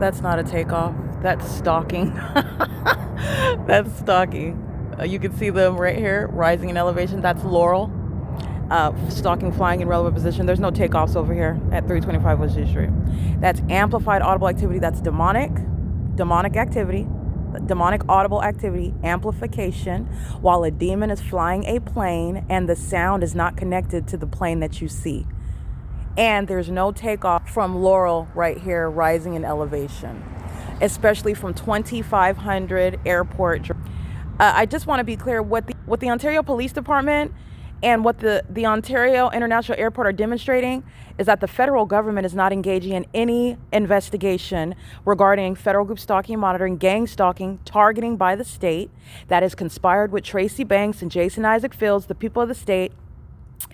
That's not a takeoff. That's stalking. That's stalking. You can see them right here, rising in elevation. That's Laurel. Stalking, flying in relevant position. There's no takeoffs over here at 325 West G Street. That's amplified audible activity. That's demonic activity, demonic audible activity, amplification, while a demon is flying a plane and the sound is not connected to the plane that you see. And there's no takeoff from Laurel right here, rising in elevation, especially from 2500 airport. I just want to be clear what the Ontario Police Department and what the Ontario International Airport are demonstrating is that the federal government is not engaging in any investigation regarding federal group stalking, monitoring, gang stalking, targeting by the state that is conspired with Tracy Banks and Jason Isaac Fields, the people of the state,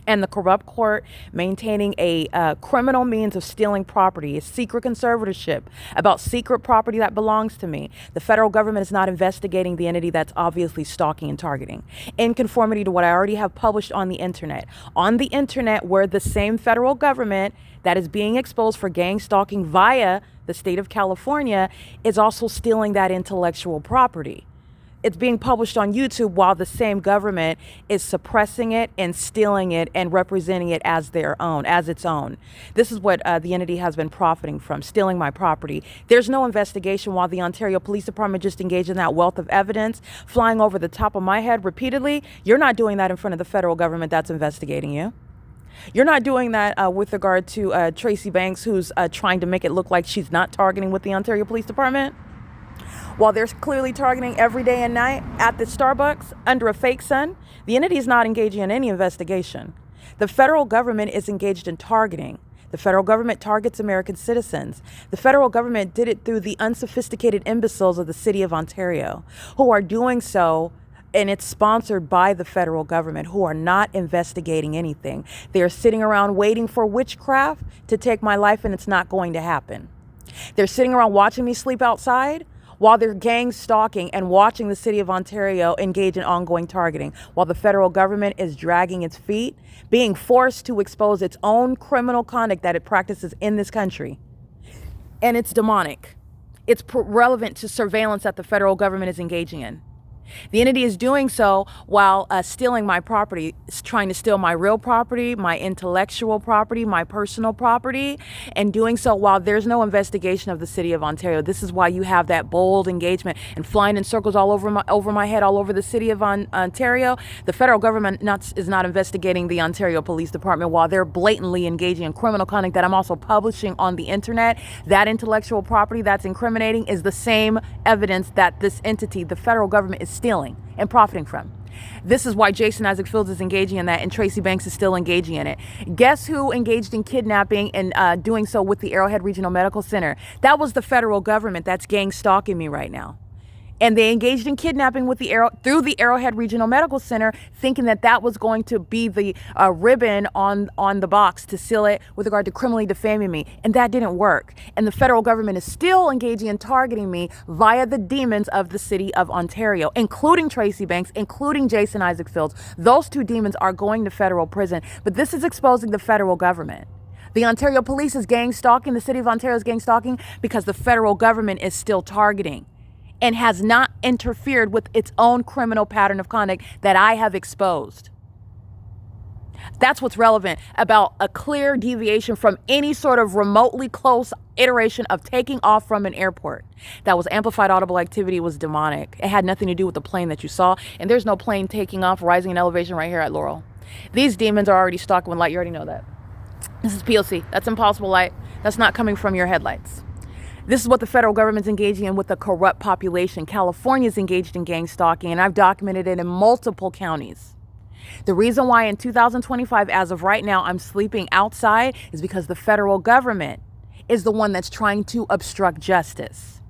and the corrupt court maintaining a criminal means of stealing property, a secret conservatorship about secret property that belongs to me. The federal government is not investigating the entity that's obviously stalking and targeting, in conformity to what I already have published on the internet. On the internet, where the same federal government that is being exposed for gang stalking via the state of California is also stealing that intellectual property. It's being published on YouTube while the same government is suppressing it and stealing it and representing it as their own, as its own. This is what the entity has been profiting from, stealing my property. There's no investigation while the Ontario Police Department just engaged in that wealth of evidence, flying over the top of my head repeatedly. You're not doing that in front of the federal government that's investigating you. You're not doing that with regard to Tracy Banks, who's trying to make it look like she's not targeting with the Ontario Police Department, while they're clearly targeting every day and night at the Starbucks under a fake sun. The entity is not engaging in any investigation. The federal government is engaged in targeting. The federal government targets American citizens. The federal government did it through the unsophisticated imbeciles of the city of Ontario, who are doing so, and it's sponsored by the federal government, who are not investigating anything. They are sitting around waiting for witchcraft to take my life, and it's not going to happen. They're sitting around watching me sleep outside, while they're gang stalking and watching the city of Ontario engage in ongoing targeting, while the federal government is dragging its feet, being forced to expose its own criminal conduct that it practices in this country. And it's demonic. It's relevant to surveillance that the federal government is engaging in. The entity is doing so while stealing my property, trying to steal my real property, my intellectual property, my personal property, and doing so while there's no investigation of the city of Ontario. This is why you have that bold engagement and flying in circles all over my head, all over the city of Ontario. The federal government is not investigating the Ontario Police Department while they're blatantly engaging in criminal conduct that I'm also publishing on the internet. That intellectual property that's incriminating is the same evidence that this entity, the federal government, is stealing and profiting from. This is why Jason Isaac Fields is engaging in that, and Tracy Banks is still engaging in it. Guess who engaged in kidnapping and doing so with the Arrowhead Regional Medical Center? That was the federal government that's gang stalking me right now. And they engaged in kidnapping with through the Arrowhead Regional Medical Center, thinking that that was going to be the ribbon on the box to seal it with regard to criminally defaming me. And that didn't work. And the federal government is still engaging in targeting me via the demons of the city of Ontario, including Tracy Banks, including Jason Isaac Fields. Those two demons are going to federal prison. But this is exposing the federal government. The Ontario police is gang stalking, the city of Ontario is gang stalking because the federal government is still targeting and has not interfered with its own criminal pattern of conduct that I have exposed. That's what's relevant about a clear deviation from any sort of remotely close iteration of taking off from an airport. That was amplified audible activity. It was demonic. It had nothing to do with the plane that you saw. And there's no plane taking off, rising in elevation right here at Laurel. These demons are already stalking with light. You already know that. This is P.O.C. That's impossible light. That's not coming from your headlights. This is what the federal government's engaging in with the corrupt population. California's engaged in gang stalking, and I've documented it in multiple counties. The reason why in 2025, as of right now, I'm sleeping outside is because the federal government is the one that's trying to obstruct justice.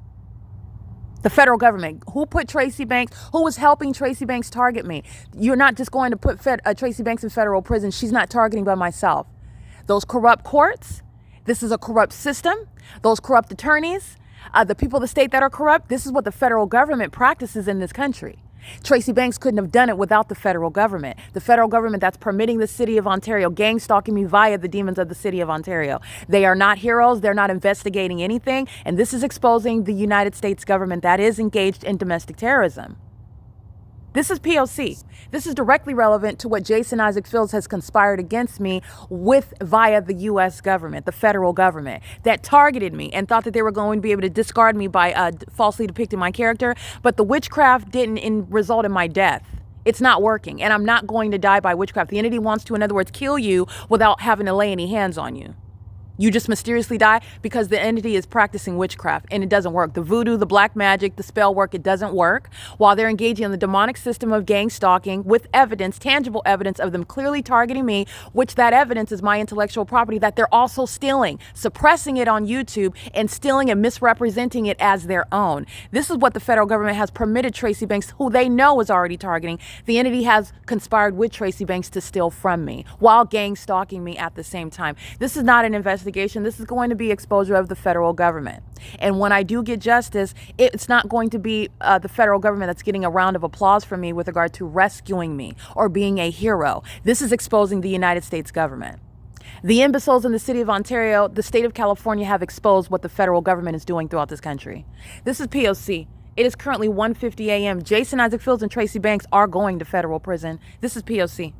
The federal government, who put Tracy Banks, who was helping Tracy Banks target me. You're not just going to put Tracy Banks in federal prison. She's not targeting by myself. Those corrupt courts, this is a corrupt system. Those corrupt attorneys, the people of the state that are corrupt, this is what the federal government practices in this country. Tracy Banks couldn't have done it without the federal government. The federal government that's permitting the city of Ontario gang stalking me via the demons of the city of Ontario. They are not heroes. They're not investigating anything. And this is exposing the United States government that is engaged in domestic terrorism. This is P.O.C. This is directly relevant to what Jason Isaac Fields has conspired against me with via the U.S. government, the federal government, that targeted me and thought that they were going to be able to discard me by falsely depicting my character. But the witchcraft didn't result in my death. It's not working, and I'm not going to die by witchcraft. The entity wants to, in other words, kill you without having to lay any hands on you. You just mysteriously die because the entity is practicing witchcraft, and it doesn't work. The voodoo, the black magic, the spell work, it doesn't work. While they're engaging in the demonic system of gang stalking with evidence, tangible evidence of them clearly targeting me, which that evidence is my intellectual property that they're also stealing, suppressing it on YouTube and stealing and misrepresenting it as their own. This is what the federal government has permitted Tracy Banks, who they know is already targeting. The entity has conspired with Tracy Banks to steal from me while gang stalking me at the same time. This is not an investigation. This is going to be exposure of the federal government. And when I do get justice, it's not going to be the federal government that's getting a round of applause from me with regard to rescuing me or being a hero. This is exposing the United States government. The imbeciles in the city of Ontario, the state of California, have exposed what the federal government is doing throughout this country. This is P.O.C. It is currently 1:50 a.m. Jason Isaac Fields and Tracy Banks are going to federal prison. This is P.O.C.